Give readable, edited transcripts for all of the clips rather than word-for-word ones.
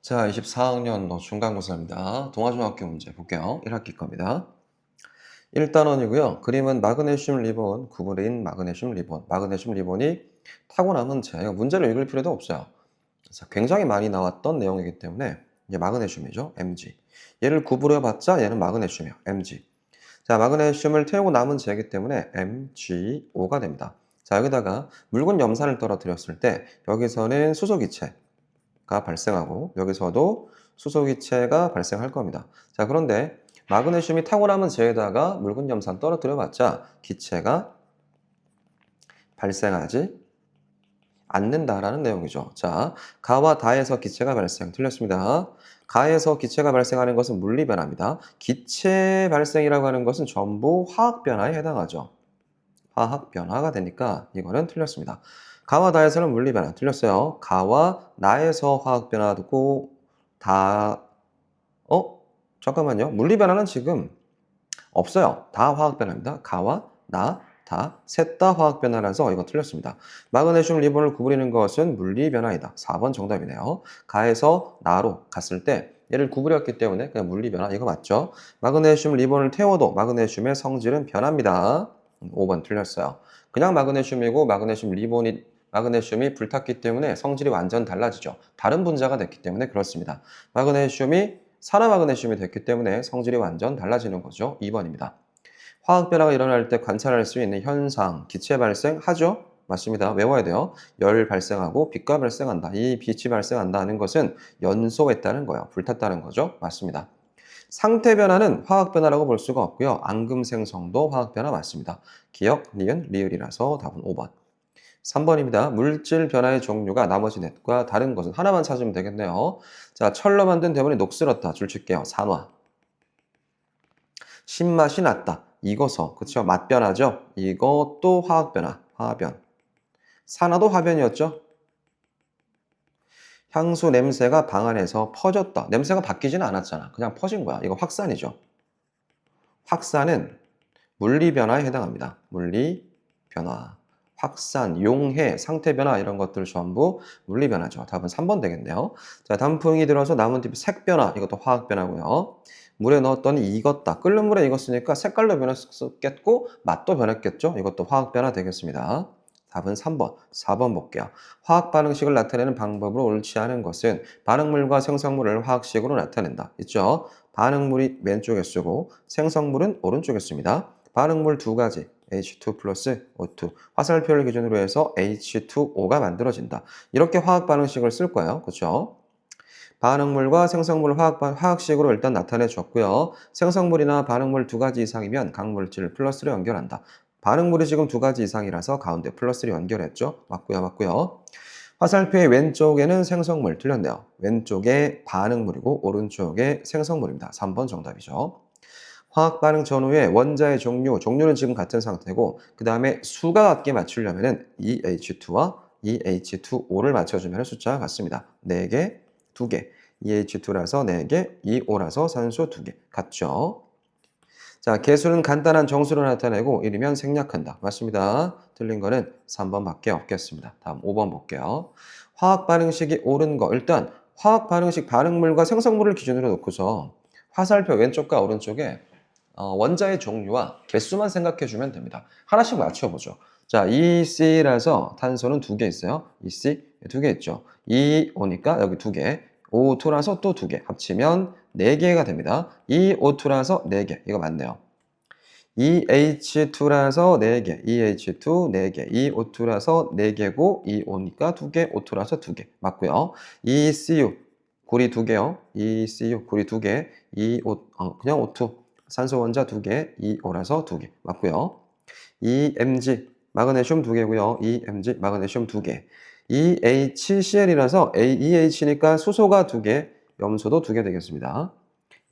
자, 24학년도 중간고사입니다. 동아중학교 문제 볼게요. 1학기 겁니다. 1단원이고요. 그림은 마그네슘 리본, 구부린 마그네슘 리본. 마그네슘 리본이 타고 남은 채. 이거 문제를 읽을 필요도 없어요. 자, 굉장히 많이 나왔던 내용이기 때문에 이게 마그네슘이죠. Mg. 얘를 구부려봤자 얘는 마그네슘이요. Mg. 자, 마그네슘을 태우고 남은 채이기 때문에 MgO가 됩니다. 자, 여기다가 묽은 염산을 떨어뜨렸을 때 여기서는 수소기체 가 발생하고 여기서도 수소기체가 발생할 겁니다. 자, 그런데 마그네슘이 타고 남은 재에다가 묽은 염산 떨어뜨려 봤자 기체가 발생하지 않는다라는 내용이죠. 자, 가와 다에서 기체가 발생. 틀렸습니다. 가에서 기체가 발생하는 것은 물리변화입니다. 기체 발생이라고 하는 것은 전부 화학변화에 해당하죠. 화학변화가 되니까 이거는 틀렸습니다. 가와 다에서는 물리변화 틀렸어요. 가와 나에서 화학변화고 잠깐만요. 물리변화는 지금 없어요. 다 화학변화입니다. 가와 나, 다, 셋 다 화학변화라서 이거 틀렸습니다. 마그네슘 리본을 구부리는 것은 물리변화이다. 4번 정답이네요. 가에서 나로 갔을 때 얘를 구부렸기 때문에 그냥 물리변화 이거 맞죠? 마그네슘 리본을 태워도 마그네슘의 성질은 변합니다. 5번 틀렸어요. 그냥 마그네슘이고 마그네슘이 불탔기 때문에 성질이 완전 달라지죠. 다른 분자가 됐기 때문에 그렇습니다. 마그네슘이 산화마그네슘이 됐기 때문에 성질이 완전 달라지는 거죠. 2번입니다. 화학 변화가 일어날 때 관찰할 수 있는 현상, 기체 발생하죠? 맞습니다. 외워야 돼요. 열 발생하고 빛과 발생한다. 이 빛이 발생한다는 것은 연소했다는 거예요. 불탔다는 거죠. 맞습니다. 상태 변화는 화학 변화라고 볼 수가 없고요. 앙금 생성도 화학 변화 맞습니다. 기억, 니은, 리을이라서 답은 5번. 3번입니다. 물질 변화의 종류가 나머지 넷과 다른 것은 하나만 찾으면 되겠네요. 자, 철로 만든 대본이 녹슬었다. 줄 칠게요. 산화. 신맛이 났다. 익어서. 그쵸? 맛 변화죠? 이것도 화학 변화. 화변. 산화도 화변이었죠? 향수 냄새가 방 안에서 퍼졌다. 냄새가 바뀌지는 않았잖아. 그냥 퍼진 거야. 이거 확산이죠. 확산은 물리 변화에 해당합니다. 물리 변화. 확산, 용해, 상태 변화 이런 것들 전부 물리 변화죠. 답은 3번 되겠네요. 자, 단풍이 들어서 나뭇잎 색 변화. 이것도 화학 변화고요. 물에 넣었더니 익었다. 끓는 물에 익었으니까 색깔도 변했겠고 맛도 변했겠죠. 이것도 화학 변화 되겠습니다. 답은 3번. 4번 볼게요. 화학 반응식을 나타내는 방법으로 옳지 않은 것은 반응물과 생성물을 화학식으로 나타낸다. 있죠? 반응물이 왼쪽에 쓰고 생성물은 오른쪽에 씁니다. 반응물 두 가지. H2 플러스 O2. 화살표를 기준으로 해서 H2O가 만들어진다. 이렇게 화학 반응식을 쓸 거예요. 그렇죠? 반응물과 생성물을 화학식으로 일단 나타내 줬고요. 생성물이나 반응물 두 가지 이상이면 각물질 플러스로 연결한다. 반응물이 지금 두 가지 이상이라서 가운데 플러스로 연결했죠. 맞고요. 맞고요. 화살표의 왼쪽에는 생성물 틀렸네요. 왼쪽에 반응물이고 오른쪽에 생성물입니다. 3번 정답이죠. 화학 반응 전후에 원자의 종류는 지금 같은 상태고 그 다음에 수가 같게 맞추려면 EH2와 EH2O를 맞춰주면 숫자가 같습니다. 4개, 2개. EH2라서 4개, EO라서 산소 2개. 같죠? 자, 개수는 간단한 정수로 나타내고 1이면 생략한다. 맞습니다. 틀린 거는 3번밖에 없겠습니다. 다음 5번 볼게요. 화학 반응식이 옳은 거. 일단 화학 반응식 반응물과 생성물을 기준으로 놓고서 화살표 왼쪽과 오른쪽에 원자의 종류와 개수만 생각해 주면 됩니다. 하나씩 맞춰보죠. 자, EC라서 탄소는 2개 있어요. EC 2개 있죠. EO니까 여기 2개. O2라서 또 2개. 합치면 4개가 됩니다. EO2라서 4개. 이거 맞네요. EH2라서 4개. EH2 4개. EO2라서 4개고 EO니까 2개. O2라서 2개. 맞고요. ECU 구리 2개요. ECU 구리 2개. 그냥 O2 산소 원자 2개, EO라서 2개. 맞고요. EMG, 마그네슘 2개고요. EMG, 마그네슘 2개. EHCl이라서 EH니까 수소가 2개, 염소도 2개 되겠습니다.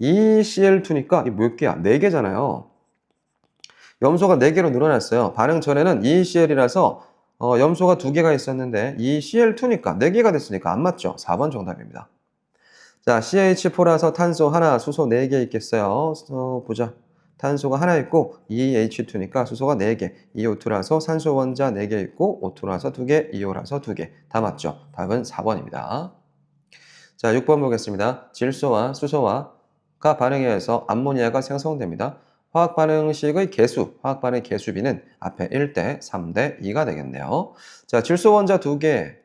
ECl2니까 이 몇 개야? 4개잖아요. 염소가 4개로 늘어났어요. 반응 전에는 ECl이라서 염소가 2개가 있었는데 ECl2니까 4개가 됐으니까 안 맞죠? 4번 정답입니다. 자, CH4라서 탄소 하나, 수소 4개 있겠어요. 보자. 탄소가 하나 있고 EH2니까 수소가 4개, EO2라서 산소 원자 4개 있고 O2라서 2개, EO라서 2개. 다 맞죠? 답은 4번입니다. 자, 6번 보겠습니다. 질소와 수소와가 반응에 의해서 암모니아가 생성됩니다. 화학 반응식의 개수, 화학 반응 개수비는 앞에 1대 3대 2가 되겠네요. 자, 질소 원자 2개,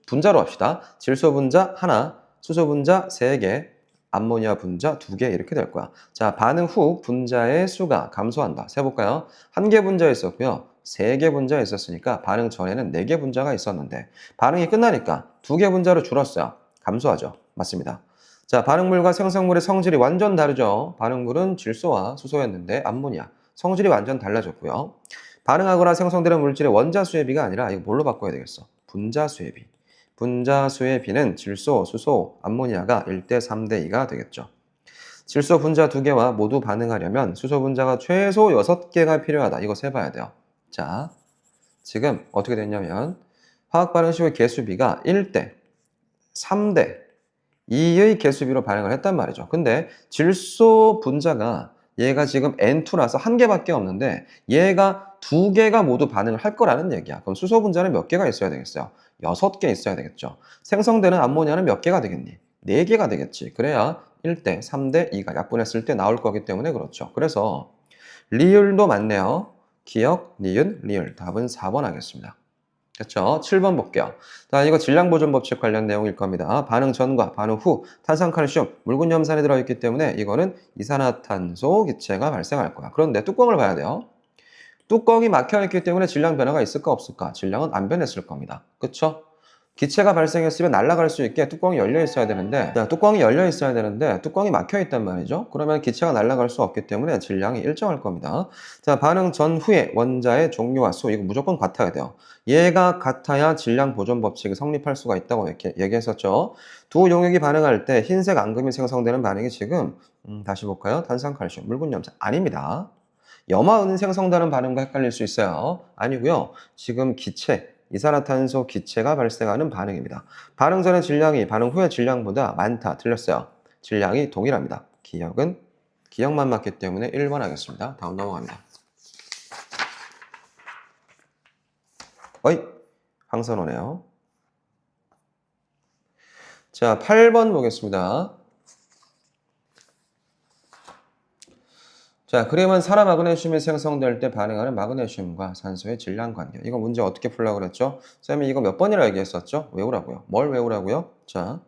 분자로 합시다. 질소 분자 하나, 수소 분자 3개, 암모니아 분자 2개 이렇게 될 거야. 자, 반응 후 분자의 수가 감소한다. 세볼까요? 1개 분자 있었고요. 3개 분자 있었으니까 반응 전에는 4개 분자가 있었는데 반응이 끝나니까 2개 분자로 줄었어요. 감소하죠. 맞습니다. 자, 반응물과 생성물의 성질이 완전 다르죠. 반응물은 질소와 수소였는데 암모니아. 성질이 완전 달라졌고요. 반응하거나 생성되는 물질의 원자수의 비가 아니라 이거 뭘로 바꿔야 되겠어? 분자수의 비. 분자수의 비는 질소, 수소, 암모니아가 1대 3대 2가 되겠죠. 질소 분자 2개와 모두 반응하려면 수소 분자가 최소 6개가 필요하다. 이거 세봐야 돼요. 자, 지금 어떻게 됐냐면 화학 반응식의 개수비가 1대 3대 2의 개수비로 반응을 했단 말이죠. 근데 질소 분자가 얘가 지금 N2라서 1개밖에 없는데 얘가 2개가 모두 반응을 할 거라는 얘기야. 그럼 수소 분자는 몇 개가 있어야 되겠어요? 6개 있어야 되겠죠. 생성되는 암모니아는 몇 개가 되겠니? 4개가 되겠지. 그래야 1대 3대 2가 약분했을 때 나올 거기 때문에 그렇죠. 그래서 리을도 맞네요. 기억, 니은, 리을. 답은 4번 하겠습니다. 그렇죠. 7번 볼게요. 자, 이거 질량보존 법칙 관련 내용일 겁니다. 반응 전과 반응 후 탄산칼슘, 묽은 염산이 들어있기 때문에 이거는 이산화탄소 기체가 발생할 거야. 그런데 뚜껑을 봐야 돼요. 뚜껑이 막혀있기 때문에 질량 변화가 있을까 없을까? 질량은 안 변했을 겁니다. 그쵸? 기체가 발생했으면 날아갈 수 있게 뚜껑이 열려 있어야 되는데, 뚜껑이 열려 있어야 되는데 뚜껑이 막혀 있단 말이죠. 그러면 기체가 날아갈 수 없기 때문에 질량이 일정할 겁니다. 자, 반응 전후에 원자의 종류와 수 이거 무조건 같아야 돼요. 얘가 같아야 질량 보존 법칙이 성립할 수가 있다고 이렇게 얘기했었죠. 두 용액이 반응할 때 흰색 앙금이 생성되는 반응이 지금 다시 볼까요? 탄산칼슘, 묽은 염산 아닙니다. 염화은 생성되는 반응과 헷갈릴 수 있어요. 아니고요. 지금 기체, 이산화탄소 기체가 발생하는 반응입니다. 반응 전의 질량이 반응 후의 질량보다 많다. 틀렸어요. 질량이 동일합니다. 기억만 맞기 때문에 1번 하겠습니다. 다음 넘어갑니다. 어이, 황선 오네요. 자, 8번 보겠습니다. 자, 그러면 산화 마그네슘이 생성될 때 반응하는 마그네슘과 산소의 질량 관계. 이거 문제 어떻게 풀려고 그랬죠? 쌤이 이거 몇 번이라 얘기했었죠? 외우라고요. 뭘 외우라고요? 자,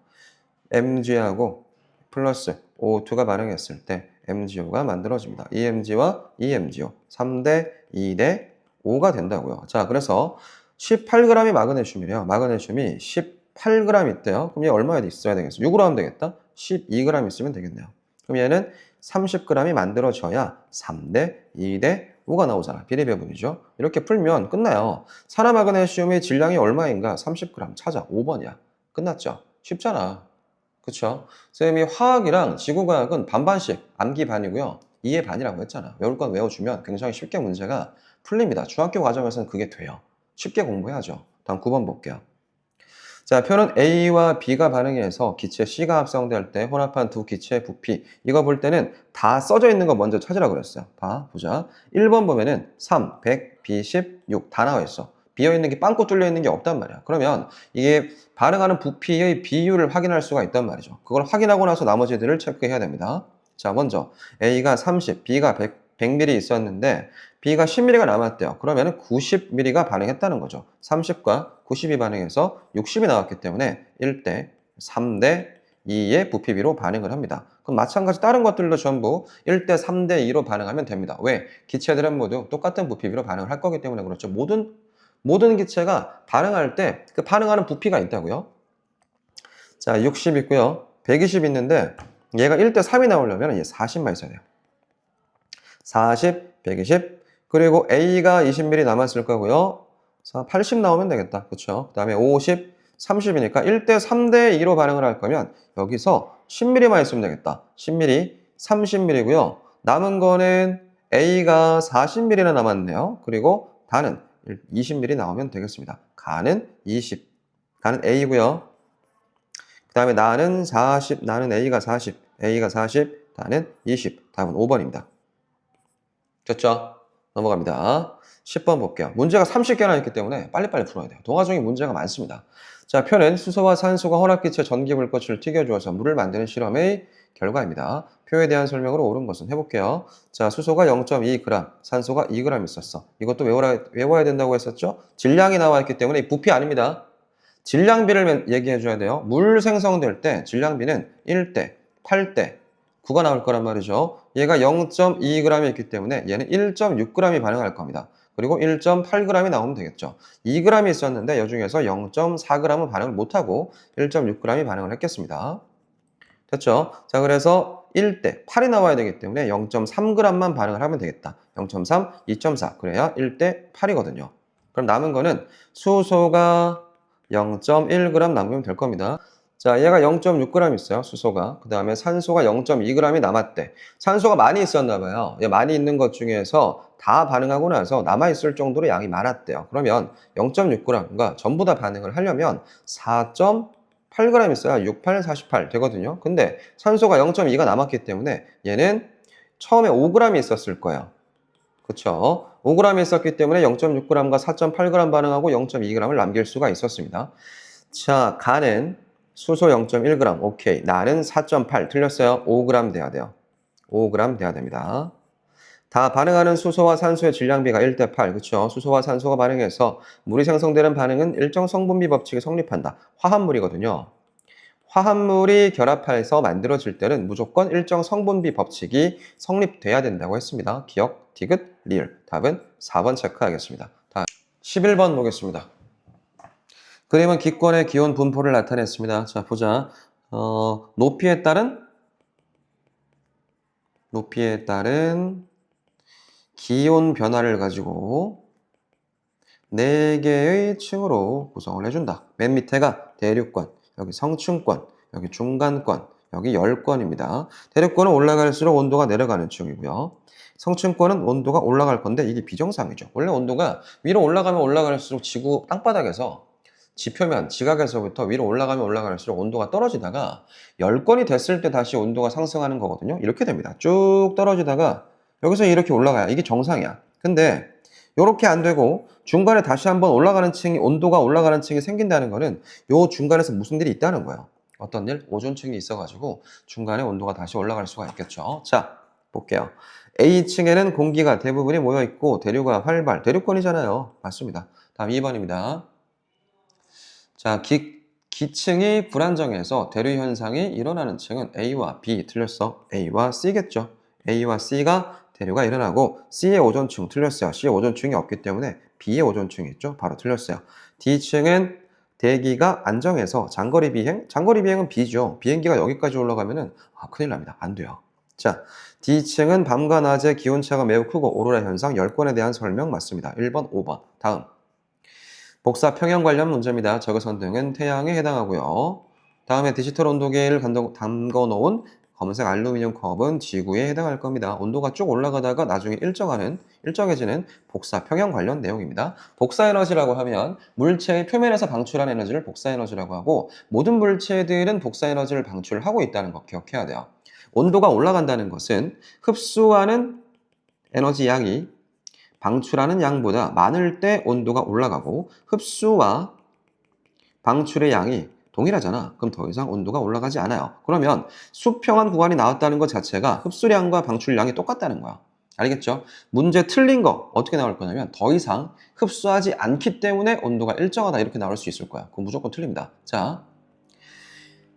Mg하고 플러스 O2가 반응했을 때 MgO가 만들어집니다. EMg와 EMgO 3대 2대 5가 된다고요. 자, 그래서 18g이 마그네슘이래요. 마그네슘이 18g 있대요. 그럼 얘 얼마 있어야 되겠어? 6g 되겠다? 12g 있으면 되겠네요. 그럼 얘는 30g이 만들어져야 3대 2대 5가 나오잖아. 비례배분이죠. 이렇게 풀면 끝나요. 산화 마그네슘의 질량이 얼마인가? 30g 찾아. 5번이야. 끝났죠? 쉽잖아. 그쵸? 쌤이 화학이랑 지구과학은 반반씩 암기 반이고요. 이해 반이라고 했잖아. 외울 건 외워주면 굉장히 쉽게 문제가 풀립니다. 중학교 과정에서는 그게 돼요. 쉽게 공부해야죠. 다음 9번 볼게요. 자, 표는 A와 B가 반응해서 기체 C가 합성될 때 혼합한 두 기체의 부피. 이거 볼 때는 다 써져 있는 거 먼저 찾으라고 그랬어요. 보자. 1번 보면은 3, 100, B10, 6 다 나와 있어. 비어있는 게 빵꾸 뚫려 있는 게 없단 말이야. 그러면 이게 반응하는 부피의 비율을 확인할 수가 있단 말이죠. 그걸 확인하고 나서 나머지들을 체크해야 됩니다. 자, 먼저 A가 30, B가 100ml 있었는데 B가 10ml가 남았대요. 그러면 90ml가 반응했다는 거죠. 30과 90이 반응해서 60이 나왔기 때문에 1대 3대 2의 부피비로 반응을 합니다. 그럼 마찬가지 다른 것들도 전부 1대 3대 2로 반응하면 됩니다. 왜? 기체들은 모두 똑같은 부피비로 반응을 할 거기 때문에 그렇죠. 모든 기체가 반응할 때 그 반응하는 부피가 있다고요. 자, 60 있고요. 120 있는데 얘가 1대 3이 나오려면 얘 40만 있어야 돼요. 40, 120, 그리고 A가 20ml 남았을 거고요. 80 나오면 되겠다. 그쵸? 그 다음에 50, 30이니까 1대 3대 2로 반응을 할 거면 여기서 10ml만 있으면 되겠다. 10ml, 30ml고요. 남은 거는 A가 40ml나 남았네요. 그리고 다는 20ml 나오면 되겠습니다. 가는 20, 가는 A고요. 그 다음에 나는 40, 나는 A가 40, A가 40, 나는 20. 답은 5번입니다. 됐죠? 넘어갑니다. 10번 볼게요. 문제가 30개나 있기 때문에 빨리빨리 풀어야 돼요. 동화 중에 문제가 많습니다. 자, 표는 수소와 산소가 혼합기체 전기불꽃을 튀겨주어서 물을 만드는 실험의 결과입니다. 표에 대한 설명으로 옳은 것은 해볼게요. 자, 수소가 0.2g, 산소가 2g 있었어. 이것도 외워야 된다고 했었죠? 질량이 나와 있기 때문에 부피 아닙니다. 질량비를 얘기해 줘야 돼요. 물 생성될 때 질량비는 1대, 8대, 9가 나올 거란 말이죠. 얘가 0.2g이 있기 때문에 얘는 1.6g이 반응할 겁니다. 그리고 1.8g이 나오면 되겠죠. 2g이 있었는데 이 중에서 0.4g은 반응을 못하고 1.6g이 반응을 했겠습니다. 됐죠? 자, 그래서 1대 8이 나와야 되기 때문에 0.3g만 반응을 하면 되겠다. 0.3, 2.4 그래야 1대 8이거든요. 그럼 남은 거는 수소가 0.1g 남기면 될 겁니다. 자, 얘가 0.6g 있어요, 수소가. 그 다음에 산소가 0.2g이 남았대. 산소가 많이 있었나 봐요. 많이 있는 것 중에서 다 반응하고 나서 남아있을 정도로 양이 많았대요. 그러면 0.6g과 전부 다 반응을 하려면 4.8g 있어야 6, 8, 48 되거든요. 근데 산소가 0.2가 남았기 때문에 얘는 처음에 5g이 있었을 거예요. 그쵸? 5g이 있었기 때문에 0.6g과 4.8g 반응하고 0.2g을 남길 수가 있었습니다. 자, 가는 수소 0.1g, 오케이. 나는 4.8, 틀렸어요. 5g 돼야 돼요. 5g 돼야 됩니다. 다 반응하는 수소와 산소의 질량비가 1대 8, 그쵸? 수소와 산소가 반응해서 물이 생성되는 반응은 일정 성분비 법칙이 성립한다. 화합물이거든요. 화합물이 결합해서 만들어질 때는 무조건 일정 성분비 법칙이 성립돼야 된다고 했습니다. 기억, 디귿, 리을. 답은 4번 체크하겠습니다. 다음 11번 보겠습니다. 그림은 기권의 기온 분포를 나타냈습니다. 자, 보자. 높이에 따른 기온 변화를 가지고 4개의 층으로 구성을 해준다. 맨 밑에가 대륙권, 여기 성층권, 여기 중간권, 여기 열권입니다. 대륙권은 올라갈수록 온도가 내려가는 층이고요. 성층권은 온도가 올라갈 건데 이게 비정상이죠. 원래 온도가 위로 올라가면 올라갈수록 지구 땅바닥에서 지표면, 지각에서부터 위로 올라가면 올라갈수록 온도가 떨어지다가 열권이 됐을 때 다시 온도가 상승하는 거거든요. 이렇게 됩니다. 쭉 떨어지다가 여기서 이렇게 올라가야 이게 정상이야. 근데 이렇게 안 되고 중간에 다시 한번 온도가 올라가는 층이 생긴다는 거는 요 중간에서 무슨 일이 있다는 거예요. 어떤 일? 오존층이 있어가지고 중간에 온도가 다시 올라갈 수가 있겠죠. 자, 볼게요. A층에는 공기가 대부분이 모여있고 대류가 대륙권이잖아요. 맞습니다. 다음 2번입니다. 자, 기층이 불안정해서 대류 현상이 일어나는 층은 A와 B, 틀렸어. A와 C겠죠. A와 C가 대류가 일어나고 C의 오존층 틀렸어요. C의 오존층이 없기 때문에 B의 오존층이 있죠. 바로 틀렸어요. D층은 대기가 안정해서 장거리 비행은 B죠. 비행기가 여기까지 올라가면은 큰일 납니다. 안 돼요. 자, D층은 밤과 낮의 기온차가 매우 크고 오로라 현상 10건에 대한 설명 맞습니다. 1번, 5번. 다음. 복사 평형 관련 문제입니다. 적외선등은 태양에 해당하고요. 다음에 디지털 온도계를 담궈 놓은 검은색 알루미늄 컵은 지구에 해당할 겁니다. 온도가 쭉 올라가다가 나중에 일정해지는 복사 평형 관련 내용입니다. 복사 에너지라고 하면 물체의 표면에서 방출한 에너지를 복사 에너지라고 하고 모든 물체들은 복사 에너지를 방출하고 있다는 거 기억해야 돼요. 온도가 올라간다는 것은 흡수하는 에너지 양이 방출하는 양보다 많을 때 온도가 올라가고 흡수와 방출의 양이 동일하잖아. 그럼 더 이상 온도가 올라가지 않아요. 그러면 수평한 구간이 나왔다는 것 자체가 흡수량과 방출량이 똑같다는 거야. 알겠죠? 문제 틀린 거 어떻게 나올 거냐면 더 이상 흡수하지 않기 때문에 온도가 일정하다 이렇게 나올 수 있을 거야. 그건 무조건 틀립니다. 자,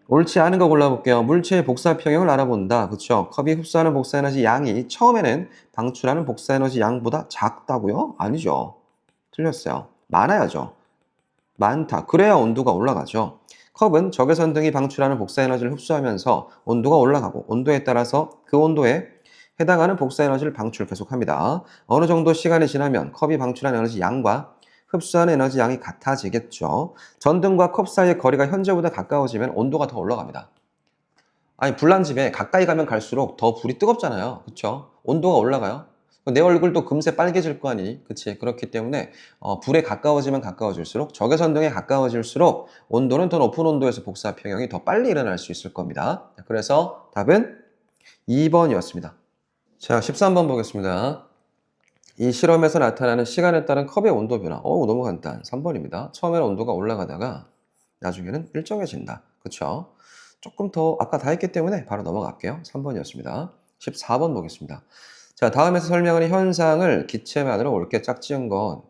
옳지 않은 거 골라볼게요. 물체의 복사 평형을 알아본다. 그쵸? 컵이 흡수하는 복사 에너지 양이 처음에는 방출하는 복사 에너지 양보다 작다고요? 아니죠. 틀렸어요. 많아야죠. 많다. 그래야 온도가 올라가죠. 컵은 적외선 등이 방출하는 복사 에너지를 흡수하면서 온도가 올라가고 온도에 따라서 그 온도에 해당하는 복사 에너지를 방출 계속합니다. 어느 정도 시간이 지나면 컵이 방출한 에너지 양과 흡수하는 에너지 양이 같아지겠죠. 전등과 컵 사이의 거리가 현재보다 가까워지면 온도가 더 올라갑니다. 아니, 불난 집에 가까이 가면 갈수록 더 불이 뜨겁잖아요. 그쵸? 온도가 올라가요. 내 얼굴도 금세 빨개질 거 아니. 그치? 그렇기 때문에 불에 가까워지면 가까워질수록 적외선등에 가까워질수록 온도는 더 높은 온도에서 복사 평형이 더 빨리 일어날 수 있을 겁니다. 그래서 답은 2번이었습니다. 자, 13번 보겠습니다. 이 실험에서 나타나는 시간에 따른 컵의 온도 변화. 너무 간단. 3번입니다. 처음에는 온도가 올라가다가 나중에는 일정해진다. 그쵸? 조금 더 아까 다 했기 때문에 바로 넘어갈게요. 3번이었습니다. 14번 보겠습니다. 자, 다음에서 설명하는 현상을 기체만으로 옳게 짝지은 건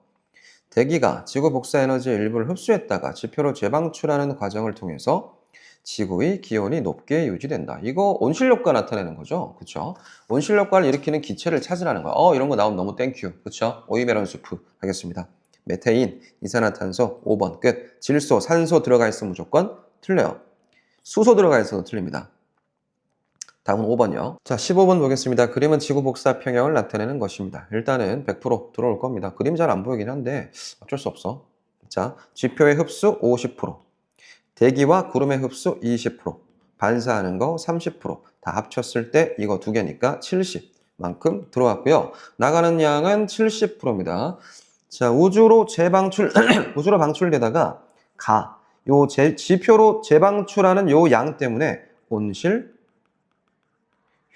대기가 지구 복사 에너지의 일부를 흡수했다가 지표로 재방출하는 과정을 통해서 지구의 기온이 높게 유지된다. 이거 온실효과 나타내는 거죠. 그쵸? 온실효과를 일으키는 기체를 찾으라는 거야. 이런 거 나오면 너무 땡큐. 그쵸? 오이메론 수프. 하겠습니다. 메테인, 이산화탄소 5번 끝. 질소, 산소 들어가 있으면 무조건 틀려요. 수소 들어가 있어도 틀립니다. 다음은 5번이요. 자, 15번 보겠습니다. 그림은 지구 복사 평형을 나타내는 것입니다. 일단은 100% 들어올 겁니다. 그림 잘 안 보이긴 한데 어쩔 수 없어. 자, 지표의 흡수 50%, 대기와 구름의 흡수 20%, 반사하는 거 30%, 다 합쳤을 때 이거 두 개니까 70만큼 들어왔고요. 나가는 양은 70%입니다. 자, 우주로 재방출, 우주로 방출되다가 지표로 재방출하는 요 양 때문에 온실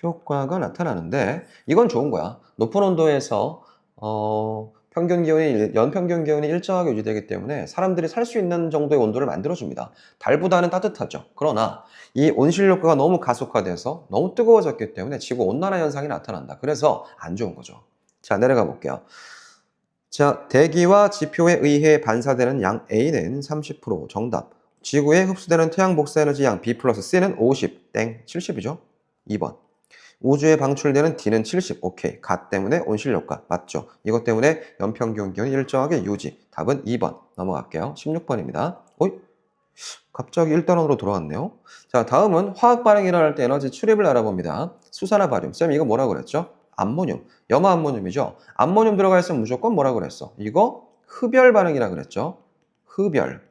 효과가 나타나는데 이건 좋은 거야. 높은 온도에서 연평균 기온이 일정하게 유지되기 때문에 사람들이 살 수 있는 정도의 온도를 만들어줍니다. 달보다는 따뜻하죠. 그러나 이 온실 효과가 너무 가속화돼서 너무 뜨거워졌기 때문에 지구 온난화 현상이 나타난다. 그래서 안 좋은 거죠. 자, 내려가 볼게요. 자, 대기와 지표에 의해 반사되는 양 A는 30% 정답. 지구에 흡수되는 태양 복사 에너지 양 B 플러스 C는 50, 땡, 70이죠. 2번. 우주에 방출되는 D는 70. 오케이. 가 때문에 온실효과. 맞죠? 이것 때문에 연평균 기온이 일정하게 유지. 답은 2번. 넘어갈게요. 16번입니다. 갑자기 1단원으로 돌아왔네요. 자, 다음은 화학 반응이 일어날 때 에너지 출입을 알아봅니다. 수산화 바륨. 쌤, 이거 뭐라고 그랬죠? 암모늄. 염화암모늄이죠? 암모늄 들어가 있으면 무조건 뭐라고 그랬어? 이거 흡열 반응이라 그랬죠? 흡열.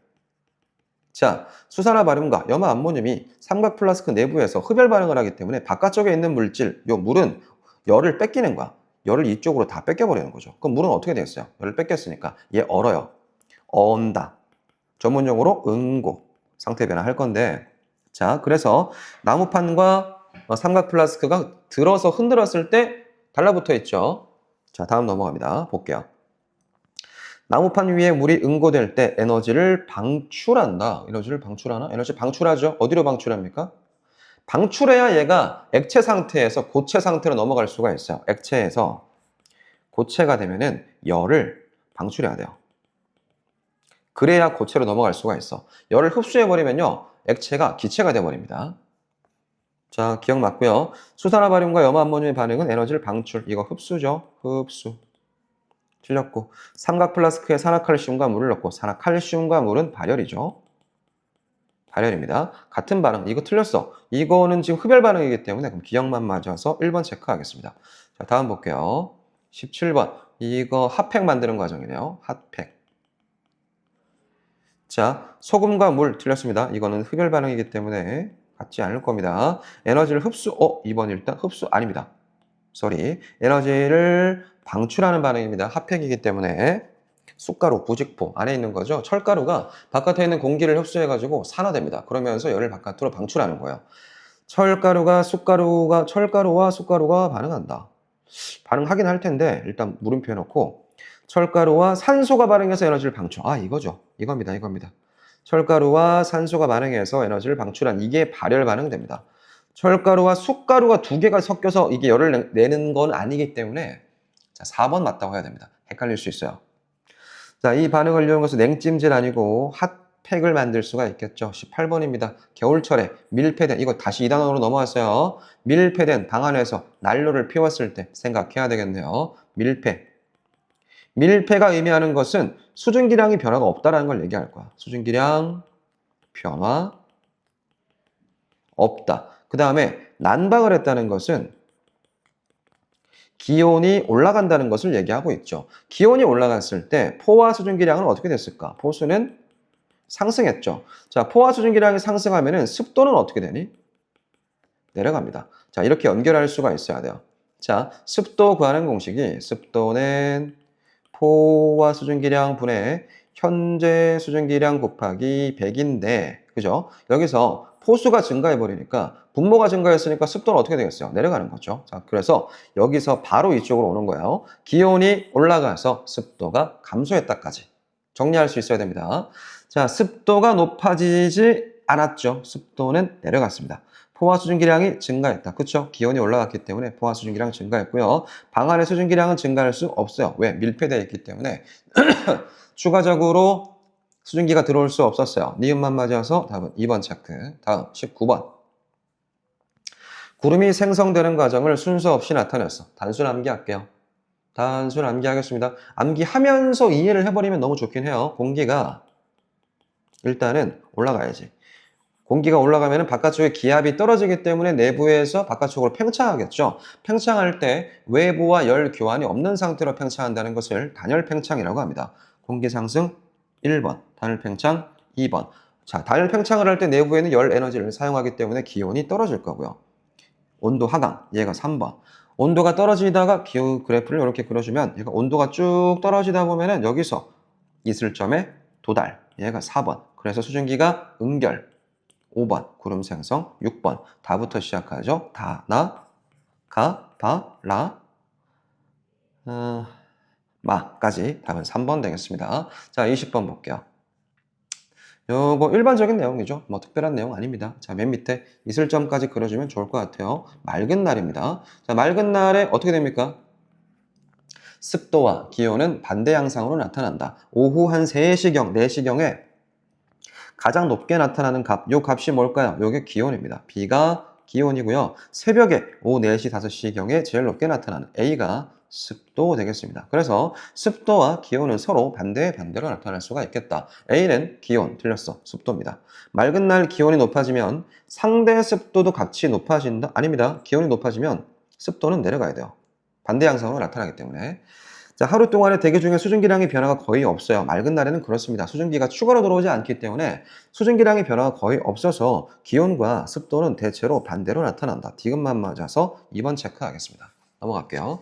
자, 수산화 바륨과 염화 암모늄이 삼각 플라스크 내부에서 흡열 반응을 하기 때문에 바깥쪽에 있는 물질, 요 물은 열을 뺏기는 거야. 열을 이쪽으로 다 뺏겨버리는 거죠. 그럼 물은 어떻게 되겠어요? 열을 뺏겼으니까 얘 얼어요. 언다. 전문용어로 응고. 상태 변화할 건데, 자, 그래서 나무판과 삼각 플라스크가 들어서 흔들었을 때 달라붙어 있죠. 자, 다음 넘어갑니다. 볼게요. 나무판 위에 물이 응고될 때 에너지를 방출한다. 에너지를 방출하나? 에너지 방출하죠. 어디로 방출합니까? 방출해야 얘가 액체 상태에서 고체 상태로 넘어갈 수가 있어요. 액체에서 고체가 되면은 열을 방출해야 돼요. 그래야 고체로 넘어갈 수가 있어. 열을 흡수해버리면요. 액체가 기체가 돼버립니다. 자, 기억 맞고요. 수산화 바륨과 염화암모늄의 반응은 에너지를 방출. 이거 흡수죠. 흡수. 틀렸고, 삼각 플라스크에 산화칼슘과 물을 넣고 산화칼슘과 물은 발열이죠. 발열입니다. 같은 반응. 이거 틀렸어. 이거는 지금 흡열 반응이기 때문에 그럼 기억만 맞아서 1번 체크하겠습니다. 자, 다음 볼게요. 17번. 이거 핫팩 만드는 과정이네요. 핫팩. 자, 소금과 물 틀렸습니다. 이거는 흡열 반응이기 때문에 같지 않을 겁니다. 에너지를 흡수, 2번 일단 흡수 아닙니다. 쏘리. 에너지를 방출하는 반응입니다. 핫팩이기 때문에 쑥가루, 부직포 안에 있는 거죠. 철가루가 바깥에 있는 공기를 흡수해가지고 산화됩니다. 그러면서 열을 바깥으로 방출하는 거예요. 철가루와 쑥가루가 반응한다. 반응하긴 할 텐데 일단 물음표 해놓고 철가루와 산소가 반응해서 에너지를 방출. 이거죠. 이겁니다. 철가루와 산소가 반응해서 에너지를 방출한 이게 발열 반응됩니다. 철가루와 쑥가루가 두 개가 섞여서 이게 열을 내는 건 아니기 때문에 자, 4번 맞다고 해야 됩니다. 헷갈릴 수 있어요. 자, 이 반응을 이용해서 냉찜질 아니고 핫팩을 만들 수가 있겠죠. 18번입니다. 겨울철에 밀폐된, 이거 다시 2단원으로 넘어왔어요. 밀폐된 방 안에서 난로를 피웠을 때 생각해야 되겠네요. 밀폐가 의미하는 것은 수증기량이 변화가 없다라는 걸 얘기할 거야. 수증기량 변화 없다. 그 다음에 난방을 했다는 것은 기온이 올라간다는 것을 얘기하고 있죠. 기온이 올라갔을 때 포화 수증기량은 어떻게 됐을까? 포수는 상승했죠. 자, 포화 수증기량이 상승하면은 습도는 어떻게 되니? 내려갑니다. 자, 이렇게 연결할 수가 있어야 돼요. 자, 습도 구하는 공식이 습도는 포화 수증기량 분의 현재 수증기량 곱하기 100인데, 그죠? 여기서 호수가 증가해버리니까 분모가 증가했으니까 습도는 어떻게 되겠어요? 내려가는 거죠. 자, 그래서 여기서 바로 이쪽으로 오는 거예요. 기온이 올라가서 습도가 감소했다까지 정리할 수 있어야 됩니다. 자, 습도가 높아지지 않았죠. 습도는 내려갔습니다. 포화 수증기량이 증가했다. 그렇죠? 기온이 올라갔기 때문에 포화 수증기량 증가했고요. 방 안의 수증기량은 증가할 수 없어요. 왜? 밀폐되어 있기 때문에 추가적으로 수증기가 들어올 수 없었어요. 니은만 맞아서 답은 2번 체크. 다음 19번. 구름이 생성되는 과정을 순서 없이 나타냈어. 단순 암기할게요. 단순 암기하겠습니다. 암기하면서 이해를 해버리면 너무 좋긴 해요. 공기가 일단은 올라가야지. 공기가 올라가면 바깥쪽에 기압이 떨어지기 때문에 내부에서 바깥쪽으로 팽창하겠죠. 팽창할 때 외부와 열 교환이 없는 상태로 팽창한다는 것을 단열 팽창이라고 합니다. 공기 상승 1번, 단열 팽창 2번. 자, 단열 팽창을 할 때 내부에는 열 에너지를 사용하기 때문에 기온이 떨어질 거고요. 온도 하강, 얘가 3번. 온도가 떨어지다가 기후 그래프를 이렇게 그려주면 얘가 온도가 쭉 떨어지다 보면은 여기서 이슬점에 도달, 얘가 4번. 그래서 수증기가 응결 5번, 구름 생성 6번. 다부터 시작하죠. 다, 나, 가, 바, 라, 마까지 답은 3번 되겠습니다. 자, 20번 볼게요. 요거 일반적인 내용이죠. 뭐 특별한 내용 아닙니다. 자, 맨 밑에 이슬점까지 그려주면 좋을 것 같아요. 맑은 날입니다. 자, 맑은 날에 어떻게 됩니까? 습도와 기온은 반대 양상으로 나타난다. 오후 한 3시경, 4시경에 가장 높게 나타나는 값, 요 값이 뭘까요? 요게 기온입니다. B가 기온이고요. 새벽에 오후 4시, 5시경에 제일 높게 나타나는 A가 습도 되겠습니다. 그래서 습도와 기온은 서로 반대로 나타날 수가 있겠다. A는 기온, 틀렸어. 습도입니다. 맑은 날 기온이 높아지면 상대 습도도 같이 높아진다? 아닙니다. 기온이 높아지면 습도는 내려가야 돼요. 반대 양상으로 나타나기 때문에. 자, 하루 동안에 대기 중에 수증기량의 변화가 거의 없어요. 맑은 날에는 그렇습니다. 수증기가 추가로 들어오지 않기 때문에 수증기량의 변화가 거의 없어서 기온과 습도는 대체로 반대로 나타난다. 디귿만 맞아서 2번 체크하겠습니다. 넘어갈게요.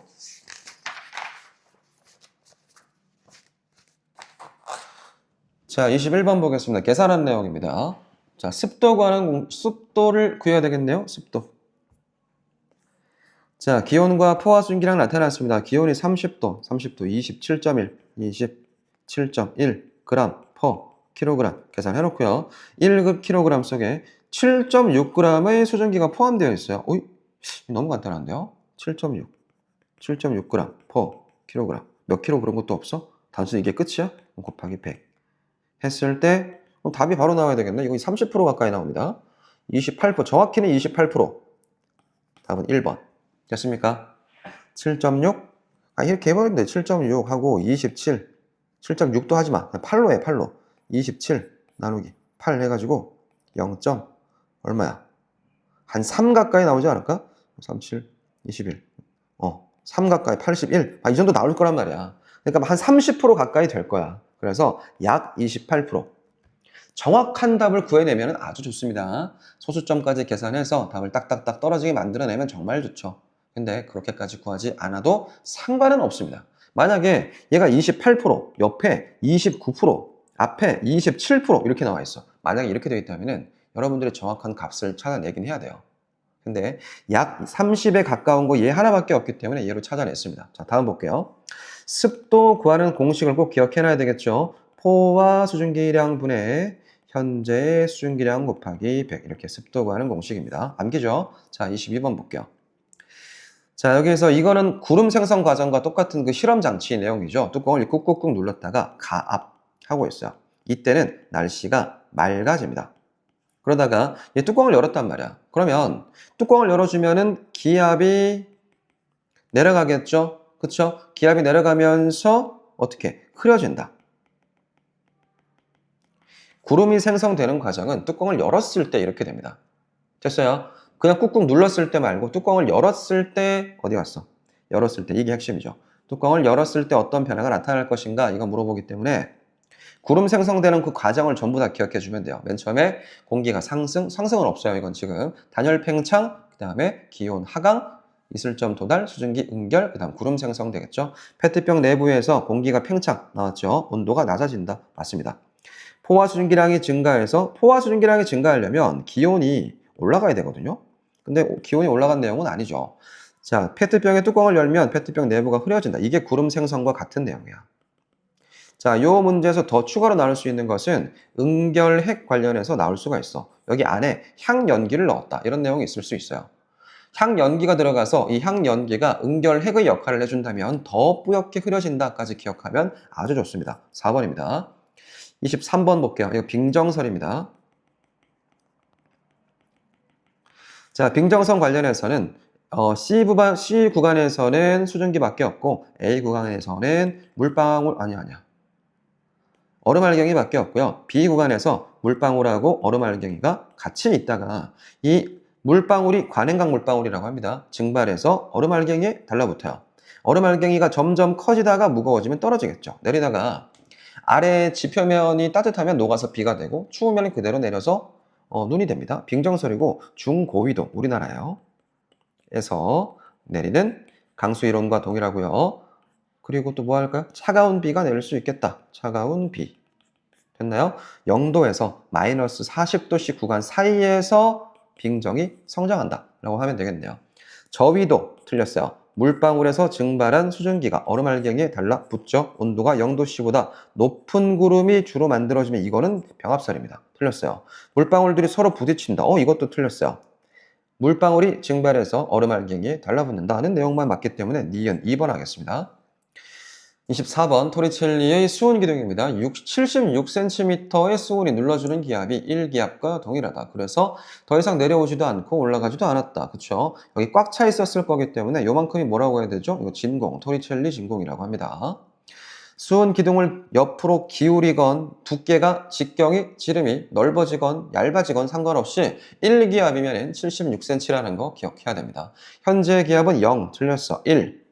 자, 21번 보겠습니다. 계산한 내용입니다. 자, 습도를 구해야 되겠네요. 습도. 자, 기온과 포화 수증기량 나타났습니다. 기온이 30도 27.1, 27.1 그램 퍼 킬로그램 계산해놓고요. 1급 킬로그램 속에 7.6g의 수증기가 포함되어 있어요. 어이, 너무 간단한데요? 7.6g 퍼 킬로그램. 몇 킬로 그런 것도 없어? 단순히 이게 끝이야? 곱하기 100 했을 때 답이 바로 나와야 되겠네. 이거 30% 가까이 나옵니다. 28%, 정확히는 28%. 답은 1번. 됐습니까? 7.6? 이렇게 해버리면 돼. 7.6 하고 27. 7.6도 하지 마. 8로 해, 8로. 27 나누기 8 해가지고 0. 얼마야? 한 3 가까이 나오지 않을까? 37, 21. 3 가까이, 81. 이 정도 나올 거란 말이야. 그러니까 한 30% 가까이 될 거야. 그래서 약 28%. 정확한 답을 구해내면 아주 좋습니다. 소수점까지 계산해서 답을 딱딱딱 떨어지게 만들어내면 정말 좋죠. 근데 그렇게까지 구하지 않아도 상관은 없습니다. 만약에 얘가 28%, 옆에 29%, 앞에 27% 이렇게 나와 있어. 만약에 이렇게 되어 있다면 여러분들이 정확한 값을 찾아내긴 해야 돼요. 근데 약 30에 가까운 거 얘 하나밖에 없기 때문에 얘로 찾아냈습니다. 자, 다음 볼게요. 습도 구하는 공식을 꼭 기억해놔야 되겠죠. 포화 수증기량 분의 현재의 수증기량 곱하기 100 이렇게 습도 구하는 공식입니다. 암기죠? 자, 22번 볼게요. 자, 여기에서 이거는 구름 생성 과정과 똑같은 그 실험 장치 내용이죠. 뚜껑을 꾹꾹꾹 눌렀다가 가압하고 있어요. 이때는 날씨가 맑아집니다. 그러다가 이 뚜껑을 열었단 말이야. 그러면 뚜껑을 열어주면은 기압이 내려가겠죠? 그쵸? 기압이 내려가면서 어떻게? 흐려진다. 구름이 생성되는 과정은 뚜껑을 열었을 때 이렇게 됩니다. 됐어요? 그냥 꾹꾹 눌렀을 때 말고 뚜껑을 열었을 때 어디 갔어? 열었을 때 이게 핵심이죠. 뚜껑을 열었을 때 어떤 변화가 나타날 것인가 이거 물어보기 때문에 구름 생성되는 그 과정을 전부 다 기억해 주면 돼요. 맨 처음에 공기가 상승은 없어요. 이건 지금 단열 팽창, 그 다음에 기온 하강, 이슬점 도달, 수증기 응결, 그 다음 구름 생성되겠죠. 페트병 내부에서 공기가 팽창 나왔죠. 온도가 낮아진다. 맞습니다. 포화 수증기량이 증가해서 포화 수증기량이 증가하려면 기온이 올라가야 되거든요. 근데 기온이 올라간 내용은 아니죠. 자, 페트병의 뚜껑을 열면 페트병 내부가 흐려진다. 이게 구름 생성과 같은 내용이야. 자, 요 문제에서 더 추가로 나올 수 있는 것은 응결핵 관련해서 나올 수가 있어. 여기 안에 향연기를 넣었다. 이런 내용이 있을 수 있어요. 향연기가 들어가서 이 향연기가 응결핵의 역할을 해준다면 더 뿌옇게 흐려진다까지 기억하면 아주 좋습니다. 4번입니다. 23번 볼게요. 이거 빙정설입니다. 자, 빙정선 관련해서는 C 구간에서는 수증기밖에 없고 A 구간에서는 물방울 아니야. 얼음알갱이밖에 없고요. B 구간에서 물방울하고 얼음알갱이가 같이 있다가 이 물방울이 관행강 물방울이라고 합니다. 증발해서 얼음알갱이에 달라붙어요. 얼음알갱이가 점점 커지다가 무거워지면 떨어지겠죠. 내리다가 아래 지표면이 따뜻하면 녹아서 비가 되고 추우면 그대로 내려서 눈이 됩니다. 빙정설이고 중고위도 우리나라에서 내리는 강수 이론과 동일하고요. 그리고 또 뭐 할까요? 차가운 비가 내릴 수 있겠다. 차가운 비. 됐나요? 0도에서 마이너스 40도씨 구간 사이에서 빙정이 성장한다 라고 하면 되겠네요. 저위도 틀렸어요. 물방울에서 증발한 수증기가 얼음알갱이에 달라붙죠. 온도가 0도씨보다 높은 구름이 주로 만들어지면 이거는 병합설입니다. 틀렸어요. 물방울들이 서로 부딪힌다. 이것도 틀렸어요. 물방울이 증발해서 얼음알갱이에 달라붙는다는 내용만 맞기 때문에 니은 2번 하겠습니다. 24번 토리첼리의 수온 기둥입니다. 76cm의 수온이 눌러주는 기압이 1기압과 동일하다. 그래서 더 이상 내려오지도 않고 올라가지도 않았다. 그쵸? 여기 꽉 차 있었을 거기 때문에 요만큼이 뭐라고 해야 되죠? 이거 진공, 토리첼리 진공이라고 합니다. 수온 기둥을 옆으로 기울이건 두께가 직경이 지름이 넓어지건 얇아지건 상관없이 1기압이면 76cm라는 거 기억해야 됩니다. 현재 기압은 0, 틀렸어. 1.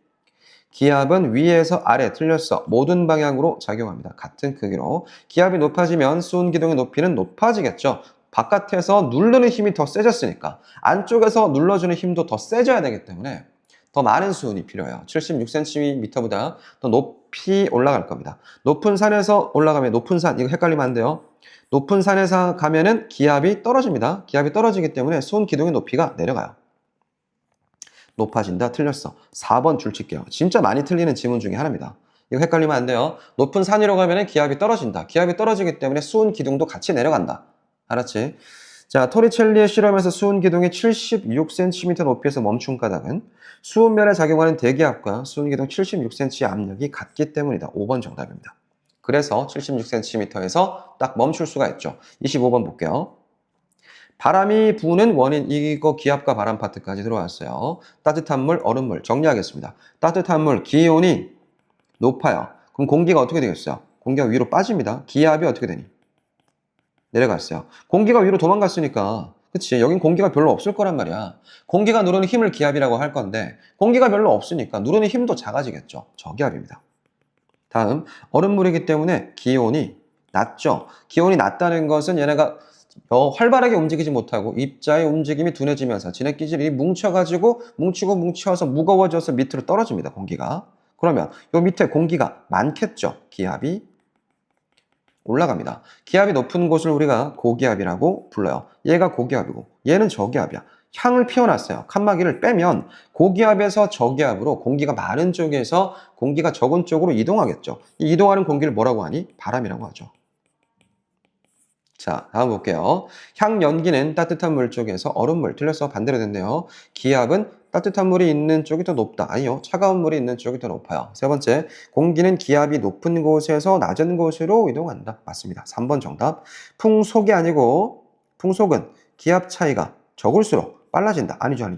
기압은 위에서 아래 틀렸어. 모든 방향으로 작용합니다. 같은 크기로. 기압이 높아지면 수온 기둥의 높이는 높아지겠죠. 바깥에서 누르는 힘이 더 세졌으니까 안쪽에서 눌러주는 힘도 더 세져야 되기 때문에 더 많은 수온이 필요해요. 76cm보다 더 높이 올라갈 겁니다. 높은 산에서 올라가면 높은 산, 이거 헷갈리면 안 돼요. 높은 산에서 가면은 기압이 떨어집니다. 기압이 떨어지기 때문에 수온 기둥의 높이가 내려가요. 높아진다. 틀렸어. 4번 줄칠게요. 진짜 많이 틀리는 지문 중에 하나입니다. 이거 헷갈리면 안 돼요. 높은 산 위로 가면 기압이 떨어진다. 기압이 떨어지기 때문에 수온 기둥도 같이 내려간다. 알았지? 자, 토리첼리의 실험에서 수온 기둥이 76cm 높이에서 멈춘 까닭은 수온면에 작용하는 대기압과 수온 기둥 76cm의 압력이 같기 때문이다. 5번 정답입니다. 그래서 76cm에서 딱 멈출 수가 있죠. 25번 볼게요. 바람이 부는 원인, 이거 기압과 바람 파트까지 들어왔어요. 따뜻한 물, 얼음물 정리하겠습니다. 따뜻한 물, 기온이 높아요. 그럼 공기가 어떻게 되겠어요? 공기가 위로 빠집니다. 기압이 어떻게 되니? 내려갔어요. 공기가 위로 도망갔으니까 그치? 여긴 공기가 별로 없을 거란 말이야. 공기가 누르는 힘을 기압이라고 할 건데 공기가 별로 없으니까 누르는 힘도 작아지겠죠. 저기압입니다. 다음, 얼음물이기 때문에 기온이 낮죠. 기온이 낮다는 것은 얘네가 활발하게 움직이지 못하고 입자의 움직임이 둔해지면서 진액기질이 뭉쳐서 무거워져서 밑으로 떨어집니다. 공기가. 그러면 요 밑에 공기가 많겠죠. 기압이 올라갑니다. 기압이 높은 곳을 우리가 고기압이라고 불러요. 얘가 고기압이고 얘는 저기압이야. 향을 피워놨어요. 칸막이를 빼면 고기압에서 저기압으로 공기가 많은 쪽에서 공기가 적은 쪽으로 이동하겠죠. 이 이동하는 공기를 뭐라고 하니? 바람이라고 하죠. 자, 다음 볼게요. 향연기는 따뜻한 물 쪽에서 얼음물, 틀려서 반대로 됐네요. 기압은 따뜻한 물이 있는 쪽이 더 높다. 아니요, 차가운 물이 있는 쪽이 더 높아요. 세 번째, 공기는 기압이 높은 곳에서 낮은 곳으로 이동한다. 맞습니다. 3번 정답. 풍속이 아니고 풍속은 기압 차이가 적을수록 빨라진다. 아니죠.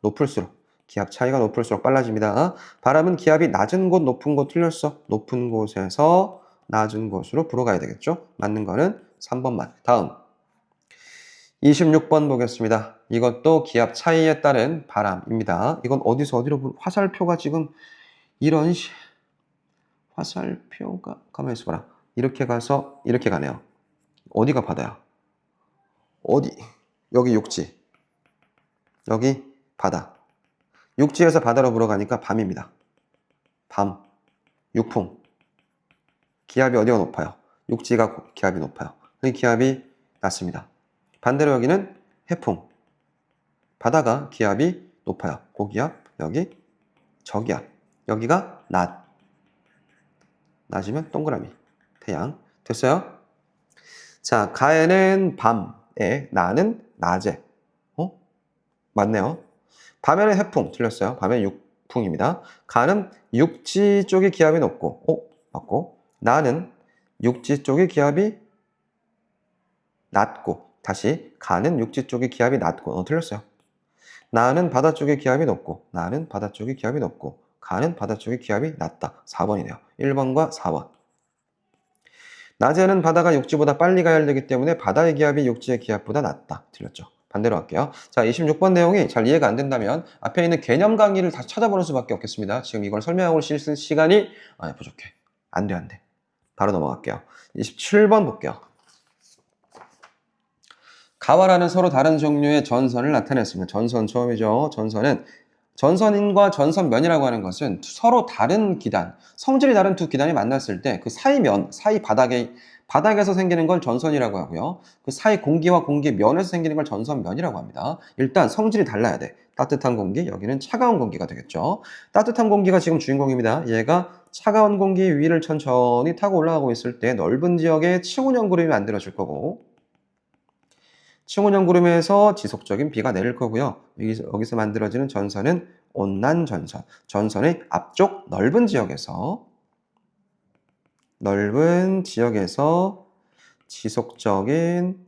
높을수록. 기압 차이가 높을수록 빨라집니다. 바람은 기압이 낮은 곳, 높은 곳 틀렸어. 높은 곳에서 낮은 곳으로 불어가야 되겠죠. 맞는 거는 3번만. 다음 26번 보겠습니다. 이것도 기압 차이에 따른 바람입니다. 이건 어디서 어디로 화살표가 지금 이런 화살표가 가만히 있어봐라. 이렇게 가서 이렇게 가네요. 어디가 바다야? 어디? 여기 육지. 여기 바다. 육지에서 바다로 불어가니까 밤입니다. 밤. 육풍. 기압이 어디가 높아요? 육지가 기압이 높아요. 기압이 낮습니다. 반대로 여기는 해풍. 바다가 기압이 높아요. 고기압, 여기 저기압. 여기가 낮. 낮이면 동그라미. 태양. 됐어요? 자, 가에는 밤에, 나는 낮에. 맞네요. 밤에는 해풍. 틀렸어요. 밤에는 육풍입니다. 가는 육지 쪽의 기압이 높고, 맞고. 나는 육지 쪽의 기압이 낮고. 다시, 가는 육지 쪽의 기압이 낮고. 틀렸어요. 나는 바다 쪽의 기압이 높고, 나는 바다 쪽의 기압이 높고, 가는 바다 쪽의 기압이 낮다. 4번이네요. 1번과 4번. 낮에는 바다가 육지보다 빨리 가열되기 때문에 바다의 기압이 육지의 기압보다 낮다. 틀렸죠. 반대로 할게요. 자, 26번 내용이 잘 이해가 안 된다면 앞에 있는 개념 강의를 다시 찾아보는 수밖에 없겠습니다. 지금 이걸 설명하고 있을 시간이 부족해. 안 돼. 바로 넘어갈게요. 27번 볼게요. 가와라는 서로 다른 종류의 전선을 나타냈습니다. 전선 처음이죠. 전선인과 전선면이라고 하는 것은 서로 다른 기단, 성질이 다른 두 기단이 만났을 때 그 사이 바닥에서 생기는 걸 전선이라고 하고요. 그 사이 공기와 공기 면에서 생기는 걸 전선면이라고 합니다. 일단 성질이 달라야 돼. 따뜻한 공기, 여기는 차가운 공기가 되겠죠. 따뜻한 공기가 지금 주인공입니다. 얘가 차가운 공기 위를 천천히 타고 올라가고 있을 때 넓은 지역에 층운형 구름이 만들어질 거고, 층운형 구름에서 지속적인 비가 내릴 거고요. 여기서 만들어지는 전선은 온난 전선. 전선의 앞쪽 넓은 지역에서 지속적인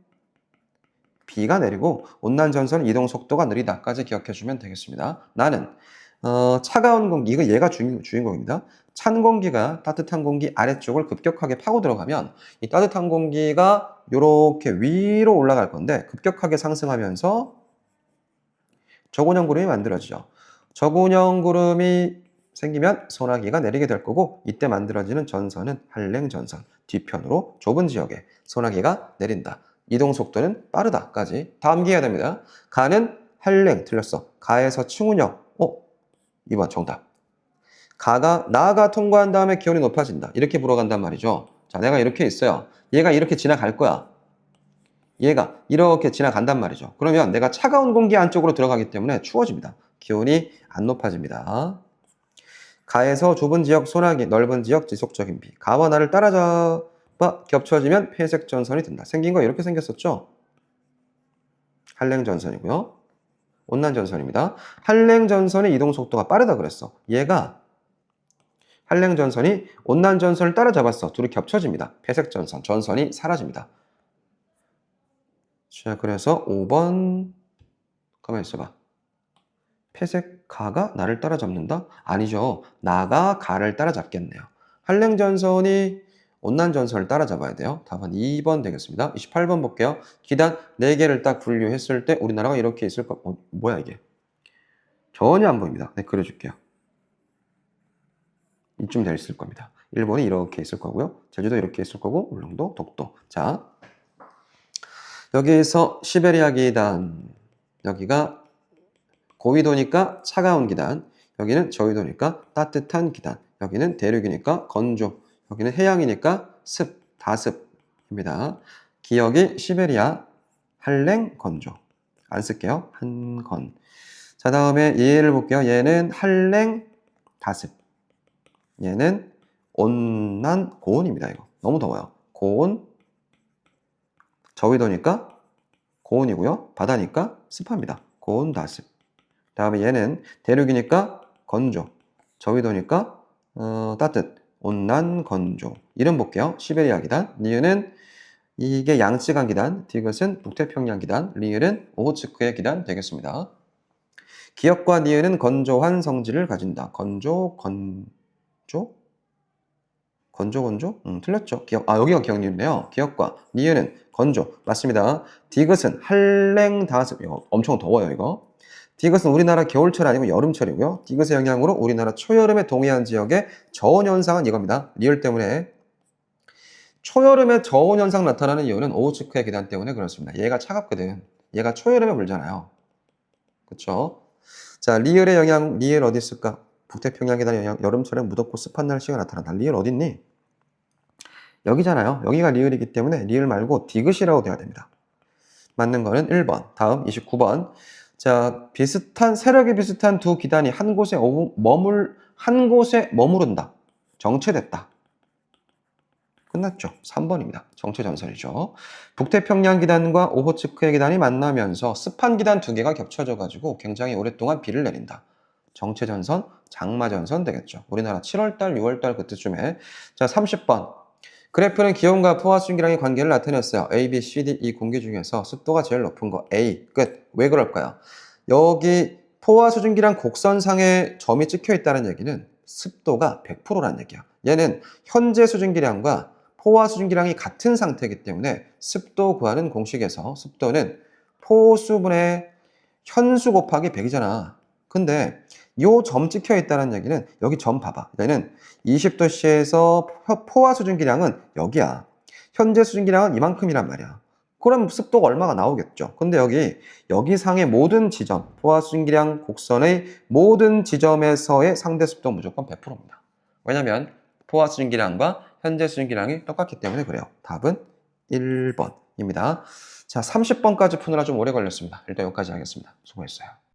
비가 내리고, 온난 전선은 이동 속도가 느리다까지 기억해 주면 되겠습니다. 나는 차가운 공기, 이거 얘가 주인공입니다. 찬 공기가 따뜻한 공기 아래쪽을 급격하게 파고 들어가면 이 따뜻한 공기가 이렇게 위로 올라갈 건데, 급격하게 상승하면서 저고형 구름이 만들어지죠. 저고형 구름이 생기면 소나기가 내리게 될 거고, 이때 만들어지는 전선은 한랭전선. 뒤편으로 좁은 지역에 소나기가 내린다. 이동 속도는 빠르다까지 다 암기해야 됩니다. 가는 한랭, 틀렸어. 가에서 층운형. 2번 정답. 나가 통과한 다음에 기온이 높아진다. 이렇게 불어간단 말이죠. 자, 내가 이렇게 있어요. 얘가 이렇게 지나갈 거야. 얘가 이렇게 지나간단 말이죠. 그러면 내가 차가운 공기 안쪽으로 들어가기 때문에 추워집니다. 기온이 안 높아집니다. 가에서 좁은 지역 소나기, 넓은 지역 지속적인 비. 가와 나를 따라잡아 겹쳐지면 폐색 전선이 된다. 생긴 거 이렇게 생겼었죠? 한랭 전선이고요. 온난 전선입니다. 한랭 전선의 이동 속도가 빠르다 그랬어. 얘가 한랭 전선이 온난 전선을 따라잡았어. 둘이 겹쳐집니다. 폐색 전선이 사라집니다. 자, 그래서 5번 가만히 있어봐. 폐색 가가 나를 따라잡는다? 아니죠. 나가 가를 따라잡겠네요. 한랭 전선이 온난 전선을 따라잡아야 돼요. 답은 2번 되겠습니다. 28번 볼게요. 기단 4개를 딱 분류했을 때 우리나라가 이렇게 있을 거. 뭐야 이게? 전혀 안 보입니다. 네, 그려줄게요. 이쯤 돼 있을 겁니다. 일본이 이렇게 있을 거고요. 제주도 이렇게 있을 거고, 울릉도, 독도. 자, 여기에서 시베리아 기단, 여기가 고위도니까 차가운 기단, 여기는 저위도니까 따뜻한 기단, 여기는 대륙이니까 건조, 여기는 해양이니까 다습입니다. 기억이 시베리아, 한랭, 건조. 안 쓸게요. 한건. 자, 다음에 얘를 볼게요. 얘는 한랭, 다습. 얘는 온난, 고온입니다. 이거 너무 더워요. 고온, 저위도니까 고온이고요. 바다니까 습합니다. 고온, 다습. 다음에 얘는 대륙이니까 건조, 저위도니까 따뜻, 온난, 건조. 이름 볼게요. 시베리아 기단. 니은은 이게 양쯔강 기단, 디귿은 북태평양 기단, 리을은 오호츠크의 기단 되겠습니다. 기역과 니은은 건조한 성질을 가진다. 건조? 틀렸죠. 여기가 기역니은이네요. 기역과 니은은 건조. 맞습니다. 디귿은 한랭, 다습. 이거 엄청 더워요, 이거. 디귿은 우리나라 겨울철 아니고 여름철이고요. 디귿의 영향으로 우리나라 초여름에 동해안 지역의 저온 현상은 이겁니다. 리을 때문에. 초여름에 저온 현상 나타나는 이유는 오호츠크의 기단 때문에 그렇습니다. 얘가 차갑거든. 얘가 초여름에 불잖아요. 그쵸? 자, 리을의 영향, 리을 어디 있을까? 북태평양 기단의 영향, 여름철에 무덥고 습한 날씨가 나타난다. 리을 어딨니? 여기잖아요. 여기가 리을이기 때문에 리을 말고 디귿이라고 돼야 됩니다. 맞는 거는 1번. 다음 29번. 자, 세력이 비슷한 두 기단이 한 곳에 머무른다. 정체됐다. 끝났죠. 3번입니다. 정체전선이죠. 북태평양 기단과 오호츠크의 기단이 만나면서 습한 기단 두 개가 겹쳐져가지고 굉장히 오랫동안 비를 내린다. 정체전선, 장마전선 되겠죠. 우리나라 7월달, 6월달 그때쯤에. 자, 30번. 그래프는 기온과 포화 수증기량의 관계를 나타냈어요. A, B, C, D, 이 공기 중에서 습도가 제일 높은 거 A. 끝. 왜 그럴까요? 여기 포화 수증기량 곡선상에 점이 찍혀 있다는 얘기는 습도가 100%라는 얘기야. 얘는 현재 수증기량과 포화 수증기량이 같은 상태이기 때문에 습도 구하는 공식에서 습도는 포수분의 현수 곱하기 100이잖아. 근데 요 점 찍혀 있다는 얘기는 여기 점 봐봐. 얘는 20도씨에서 포화 수증기량은 여기야. 현재 수증기량은 이만큼이란 말이야. 그럼 습도가 얼마가 나오겠죠. 근데 여기 상의 모든 지점, 포화 수증기량 곡선의 모든 지점에서의 상대 습도 무조건 100%입니다. 왜냐면 포화 수증기량과 현재 수증기량이 똑같기 때문에 그래요. 답은 1번입니다. 자, 30번까지 푸느라 좀 오래 걸렸습니다. 일단 여기까지 하겠습니다. 수고했어요.